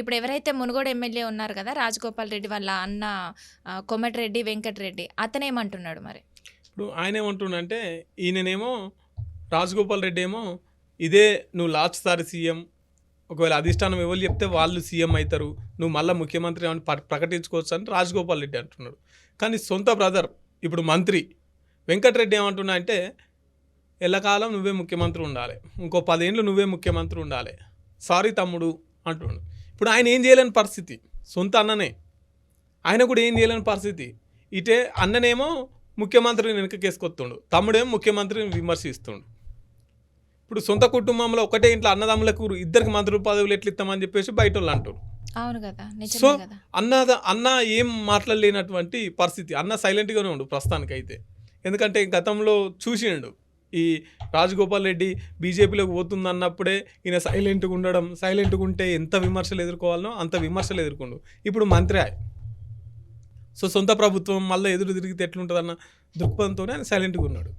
ఇప్పుడు ఎవరైతే మునుగోడు ఎమ్మెల్యే ఉన్నారు కదా రాజగోపాల్ రెడ్డి వాళ్ళ అన్న కోమటిరెడ్డి వెంకటరెడ్డి అతనేమంటున్నాడు మరి? ఇప్పుడు ఆయన ఏమంటుండంటే ఈయననేమో రాజగోపాల్ రెడ్డి ఏమో ఇదే నువ్వు లాస్ట్ సారి సీఎం, ఒకవేళ అధిష్టానం ఎవరు చెప్తే వాళ్ళు సీఎం అవుతారు, నువ్వు మళ్ళీ ముఖ్యమంత్రి అని ప్రకటించుకోవచ్చు అని రాజగోపాల్ రెడ్డి అంటున్నాడు. కానీ సొంత బ్రదర్ ఇప్పుడు మంత్రి వెంకటరెడ్డి ఏమంటున్నా అంటే ఎల్లకాలం నువ్వే ముఖ్యమంత్రి ఉండాలి, ఇంకో 10 ఏళ్ళు నువ్వే ముఖ్యమంత్రి ఉండాలి, సారీ తమ్ముడు అంటున్నాడు. ఇప్పుడు ఆయన ఏం చేయలేని పరిస్థితి, సొంత అన్ననే ఆయన కూడా ఏం చేయలేని పరిస్థితి. ఇటే అన్ననేమో ముఖ్యమంత్రిని వెనకకేసుకొస్తుండు, తమ్ముడేమో ముఖ్యమంత్రిని విమర్శిస్తుండు. ఇప్పుడు సొంత కుటుంబంలో ఒకటే ఇంట్లో అన్నదమ్ములకు ఇద్దరికి మంత్రుల పదవులు ఎట్లా ఇస్తామని చెప్పేసి బయట వాళ్ళు అంటారు. అవును కదా, సో నిజమే కదా. అన్న ఏం మాట్లాడలేనటువంటి పరిస్థితి. అన్న సైలెంట్గానే ఉండు ప్రస్తుతానికి అయితే. ఎందుకంటే గతంలో చూసిండు ఈ రాజగోపాల్ రెడ్డి బీజేపీలోకి పోతుంది అన్నప్పుడే ఈయన సైలెంట్గా ఉండడం, సైలెంట్గా ఉంటే ఎంత విమర్శలు ఎదుర్కోవాలనో అంత విమర్శలు ఎదుర్కొండు. ఇప్పుడు మంత్రి సో సొంత ప్రభుత్వం మళ్ళీ ఎదురు తిరిగితే ఎట్లుంటుందన్న దృక్పథంతోనే ఆయన సైలెంట్గా ఉన్నాడు.